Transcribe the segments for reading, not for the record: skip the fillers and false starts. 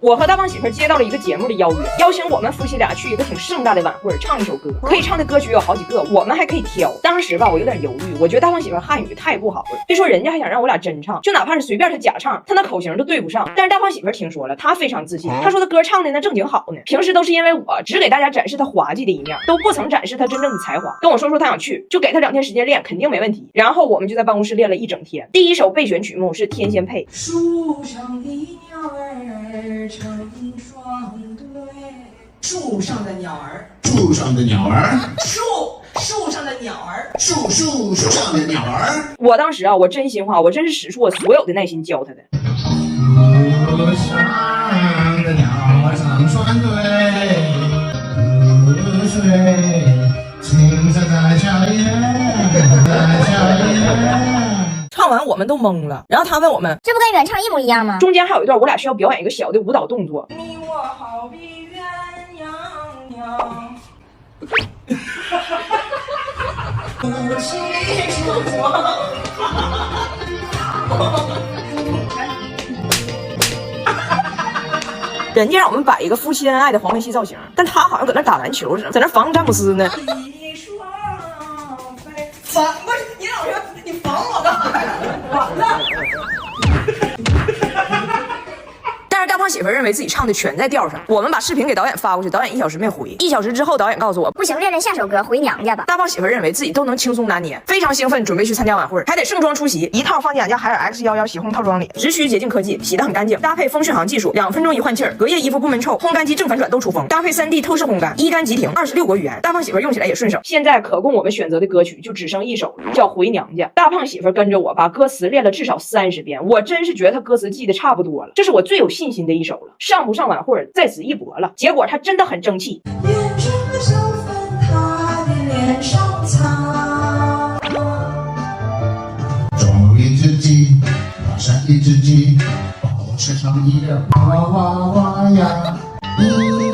我和大胖媳妇接到了一个节目的邀约，邀请我们夫妻俩去一个挺盛大的晚会，唱一首歌。可以唱的歌曲有好几个，我们还可以挑。当时吧，我有点犹豫，我觉得大胖媳妇汉语太不好了，别说人家还想让我俩真唱，就哪怕是随便他假唱，他那口型都对不上。但是大胖媳妇听说了，她非常自信，她说她歌唱的那正经好呢。平时都是因为我只给大家展示她滑稽的一面，都不曾展示她真正的才华。跟我说她想去，就给她2天时间练，肯定没问题。然后我们就在办公室练了一整天。第一首备选曲目是《天仙配》。树上的鸟儿成双对，树上的鸟儿，树上的鸟儿，树上的鸟儿，树上的鸟儿。我当时啊，我真心话，我真是使出我所有的耐心教他的。树上的鸟儿成双对，水青色在笑颜，在笑颜。唱完我们都懵了，然后他问我们，这不跟原唱一模一样吗？中间还有一段我俩需要表演一个小的舞蹈动作。你我好比鸳鸯娘，夫妻双人家让我们摆一个夫妻恩爱的黄梅戏造型，但他好像搁那打篮球似的，在那防詹姆斯呢。一双飞，反过去，你老说你防我干啥呀？完了。但是大胖媳妇认为自己唱的全在调上，我们把视频给导演发过去，导演1小时没回。1小时之后，导演告诉我不行，练下首歌，回娘家吧。大胖媳妇认为自己都能轻松拿捏，非常兴奋，准备去参加晚会，还得盛装出席。一套放假家海尔 X11洗烘套装里，只需洁净科技，洗得很干净，搭配风续航技术，2分钟一换气儿，隔夜衣服不闷臭，烘干机正反转都出风，搭配3D 透视烘干，一干即停，26国语言，大胖媳妇用起来也顺手。现在可供我们选择的歌曲就只剩一首了，叫《回娘家》。大胖媳妇跟着我把歌词练了至少30遍，我真是觉得他歌词记得差不多了，这是我最有信心的一首了。上不上晚会在此一搏了。结果他真的很争气。眼睁着粉他的脸上擦，种一只鸡，打上一只鸡，把我吃上一个哇哇哇呀，咿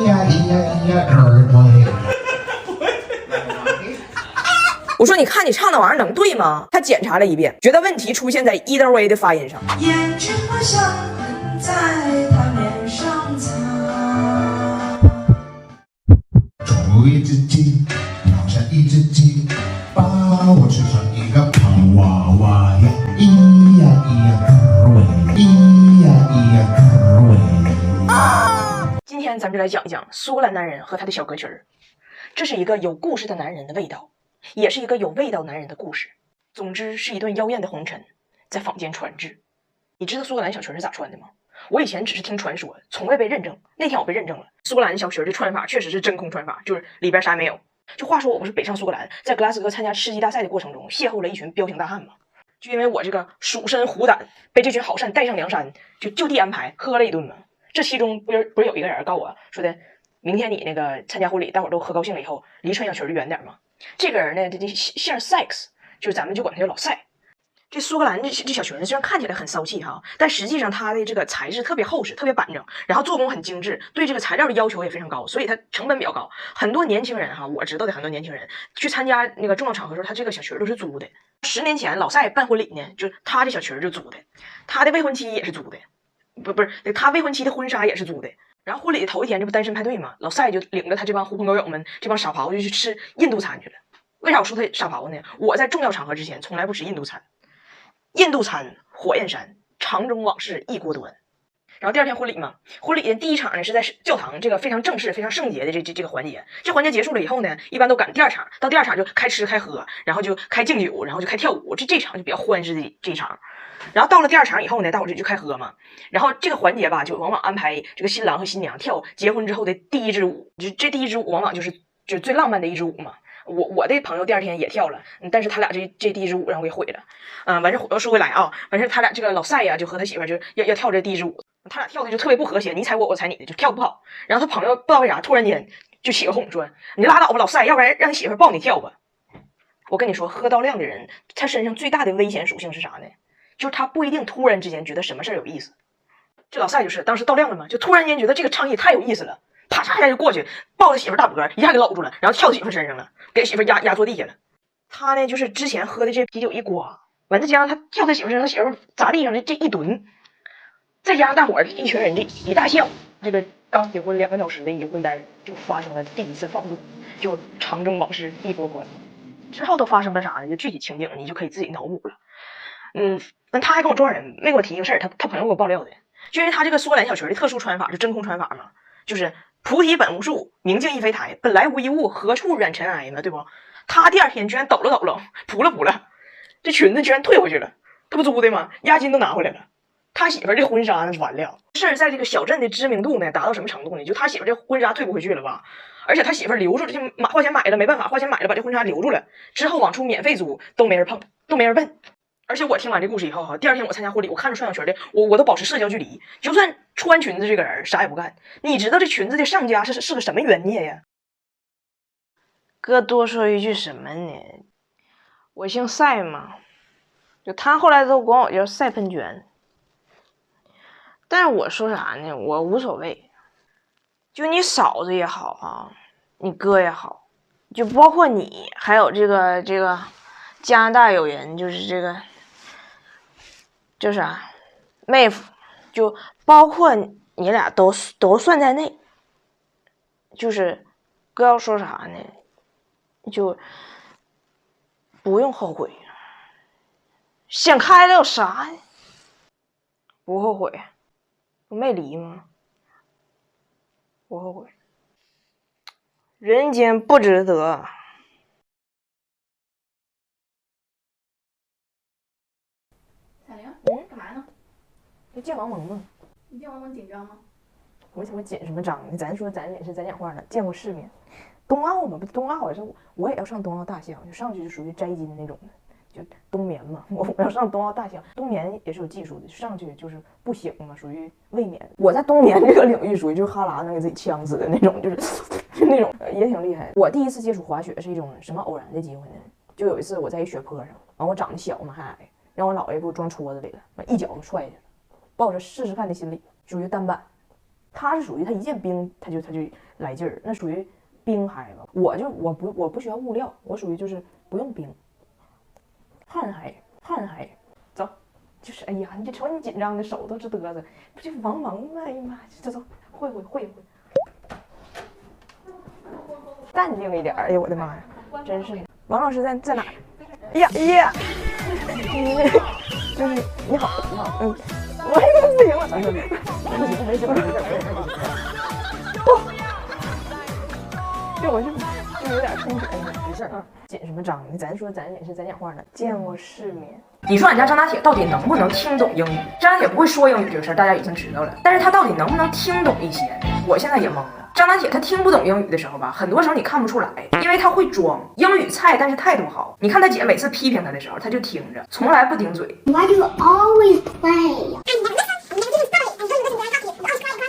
呀咿呀咿呀儿喂。我说你看你唱那玩意儿能对吗？他检查了一遍，觉得问题出现在 either way 的发音上。眼睁着香粉在他脸上擦，种一只鸡，打上一只鸡，把我吃上一个胖娃娃呀，咿呀咿呀儿喂，咿呀咿呀儿喂。今天咱们就来讲一讲苏格兰男人和他的小歌曲儿。这是一个有故事的男人的味道，也是一个有味道男人的故事。总之是一段妖艳的红尘在坊间传至。你知道苏格兰小裙是咋穿的吗？我以前只是听传说，从未被认证。那天我被认证了，苏格兰小裙的穿法确实是真空穿法，就是里边啥也没有。就话说我不是北上苏格兰，在格拉斯哥参加吃鸡大赛的过程中，邂逅了一群彪形大汉嘛。就因为我这个蜀身虎胆，被这群好汉带上梁山，就地安排喝了一顿嘛。这其中不是有一个人告我说的，明天你那个参加婚礼，大伙都喝高兴了以后，离穿小裙远点嘛。这个人呢，这姓 Sex， 就是咱们就管他叫老赛。这苏格兰这小裙子虽然看起来很骚气哈，但实际上它的这个材质特别厚实，特别板正，然后做工很精致，对这个材料的要求也非常高，所以它成本比较高。很多年轻人哈，我知道的很多年轻人去参加那个重要场合的时候，他这个小裙都是租的。10年前老赛办婚礼呢，就他这小裙就租的，他的未婚妻也是租的，不是他未婚妻的婚纱也是租的。然后婚礼的头一天，这不单身派对嘛，老赛就领着他这帮狐朋狗友们，这帮傻狍就去吃印度餐去了。为啥我说他傻狍呢？我在重要场合之前从来不吃印度餐。印度餐火焰山，肠中往事一锅端。然后第2天婚礼嘛，婚礼的第1场呢是在教堂，这个非常正式、非常圣洁的这个环节。这环节结束了以后呢，一般都赶第2场，到第2场就开吃开喝，然后就开敬酒，然后就开跳舞。这场就比较欢实的这一场。然后到了第2场以后呢，大伙就开喝嘛。然后这个环节吧，就往往安排这个新郎和新娘跳结婚之后的第1支舞。就这第1支舞往往就是最浪漫的一支舞嘛。我的朋友第2天也跳了，但是他俩这第1支舞让我给毁了。完事说回来啊，完事他俩这个老赛呀，就和他媳妇就要跳这第1支舞，他俩跳的就特别不和谐，你踩我，我踩你的，就跳不好。然后他朋友不知道为啥突然间就起个哄说：“你拉倒吧，老赛，要不然让你媳妇抱你跳吧。”我跟你说，喝到量的人，他身上最大的危险属性是啥呢？就是他不一定突然之间觉得什么事儿有意思。这老赛就是当时到量了嘛，就突然间觉得这个倡议太有意思了。啪嚓一下就过去，抱着媳妇大脖一下给搂住了，然后跳媳妇身上了，给媳妇压坐地下了。他呢，就是之前喝的这啤酒一刮，完再加上他跳他媳妇身上，他媳妇砸地上的这一蹲，再加上大伙儿一群人这一大笑，这个刚结婚2个小时的已婚单人就发生了第一次放纵，就长征往事一波关。之后都发生了啥呢？就具体情景你就可以自己脑补了。那他还跟我撞人，没给我提一个事儿，他朋友给我爆料的，就因为他这个缩短小裙的特殊穿法，就真空穿法嘛，就是菩提本无树，明镜亦非台，本来无一物，何处染尘埃呢？对不？他第2天居然抖了，扑了，这裙子居然退回去了，他不租的吗？押金都拿回来了。他媳妇这婚纱那是完了，事儿在这个小镇的知名度呢达到什么程度呢？就他媳妇这婚纱退不回去了吧？而且他媳妇留住了，就花钱买了，没办法，花钱买了把这婚纱留住了，之后往出免费租都没人碰，都没人问。而且我听完这故事以后哈，第2天我参加婚礼，我看着穿小裙的，我都保持社交距离。就算穿裙子这个人啥也不干，你知道这裙子的上家是个什么冤孽呀？哥多说一句什么呢？我姓赛嘛，就他后来都管我叫赛喷泉。但是我说啥呢？我无所谓，就你嫂子也好啊，你哥也好，就包括你，还有这个加拿大友人，就是这个叫啥妹夫，就包括你俩都算在内。就是哥要说啥呢？就不用后悔，想开了有啥呀？不后悔。我没离吗？不后悔。人间不值得。彩玲，干嘛呢？你见王蒙吗？你见王蒙紧张吗？我紧什么张呢？咱说咱也是咱讲话呢，见过世面。冬奥嘛，不冬奥也是我也要上冬奥大项，就上去就属于摘金那种的。就冬眠嘛，我要上冬奥大项，冬眠也是有技术的，上去就是不醒嘛，属于卫冕。我在冬眠这个领域属于就是哈喇能给自己呛死的那种，就是那种也挺厉害。我第一次接触滑雪是一种什么偶然的机会呢？就有一次我在一雪坡上，完我长得小嘛还矮，让我姥爷给我装戳子里了，完一脚就踹下去了，抱着试试看的心理，属于单板。他是属于他一见冰他就来劲儿，那属于冰孩子。我不需要物料，我属于就是不用冰。汗海，走，就是哎呀，你这瞅你紧张的手都直嘚瑟，不就王蒙吗？哎呀妈，走，会，淡定一点。哎呀，我的妈呀，真是的。王老师在哪？哎呀，就是你好，我这个不行了，没事，这我就有点冲突，没事啊。紧什么张呢？咱说咱也是咱讲话呢，见过世面。你说俺家张大铁到底能不能听懂英语？张大铁不会说英语这个事儿，大家已经知道了。但是他到底能不能听懂一些？我现在也懵了。张大铁他听不懂英语的时候吧，很多时候你看不出来，因为他会装英语菜，但是态度好。你看他姐每次批评他的时候，他就听着，从来不顶嘴。Why do you always play？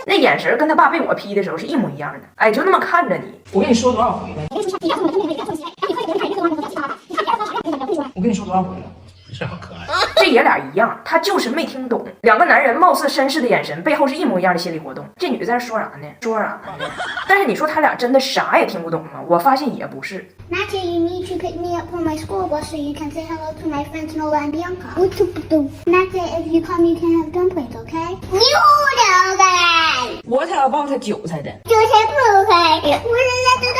那眼神跟他爸被我批的时候是一模一样的，哎，就那么看着你。我跟你说多少回了？我跟你说多少回了？这好可爱。这爷俩一样，他就是没听懂。2个男人貌似绅士的眼神，背后是一模一样的心理活动。这女的在这说啥呢？但是你说他俩真的啥也听不懂吗？我发现也不是。Natalie, you need to pick me up on my school bus so you can say hello to my friends Nola and Bianca. Natalie, if you come, you can have dumplings, okay? Noodles! What about 韭菜的？韭菜不可以，我是知道。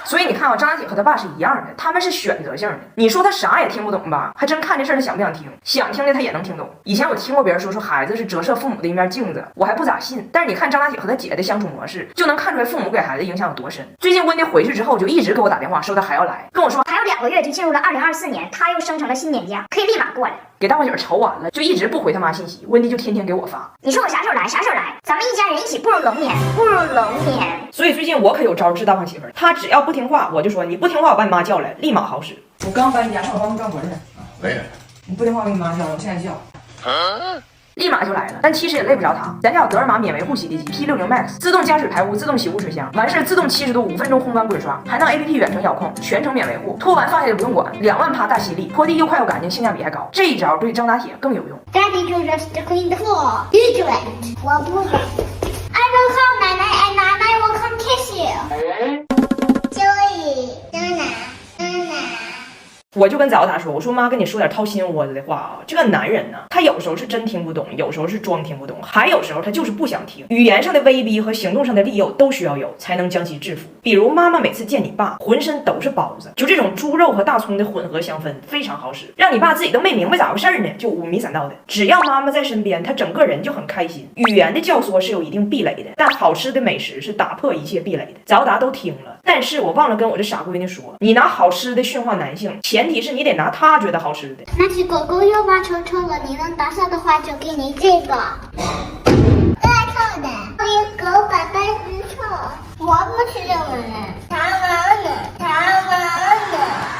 所以你看啊，张大铁和他爸是一样的，他们是选择性的。你说他啥也听不懂吧？还真看这事儿他想不想听？想听的他也能听懂。以前我听过别人说孩子是折射父母的一面镜子，我还不咋信。但是你看张大铁和他姐的相处模式，就能看出来父母给孩子影响有多深。最近温迪回去之后，就一直给我打电话，说他还要来，跟我说还有2个月就进入了2024年，他又升成了新年假，可以立马过来。给大伙儿愁完了，就一直不回他妈信息。温迪就天天给我发，你说我啥时候来？啥时候来？咱们一家人一起步入龙年，步入龙年。所以最近我可有招治大胖媳妇儿，她只要不听话，我就说你不听话，我把你妈叫来，立马好使。我刚搬家，我帮她干活去。可以。你不听话，我给你妈叫，我现在叫。立马就来了，但其实也累不着他。咱家有德尔玛免维护洗涤机 P60 Max， 自动加水排污，自动洗污水箱，完事自动70度5分钟烘干滚刷，还能 APP 远程遥控，全程免维护，拖完放下也不用管，2万帕大吸力，拖地又快又干净，性价比还高。这一招对张大铁更有用。Daddy told us to clean the floor. You do it. 我不会。I will call 奶奶 and 奶奶 will come kiss you. Joey, Donna. 我就跟早达说，我说妈跟你说点掏心窝子的话啊，这个男人呢，他有时候是真听不懂，有时候是装听不懂，还有时候他就是不想听。语言上的威逼和行动上的利诱都需要有，才能将其制服。比如妈妈每次见你爸，浑身都是包子，就这种猪肉和大葱的混合香氛非常好使，让你爸自己都没明白咋回事呢，就五迷三道的。只要妈妈在身边，他整个人就很开心。语言的教唆是有一定壁垒的，但好吃的美食是打破一切壁垒的。早达都听了，但是我忘了跟我这傻闺女说，你拿好吃的驯化男性，前提是你得拿他觉得好吃的。那只狗狗又挖抽抽了，你能打扫的话就给你这个。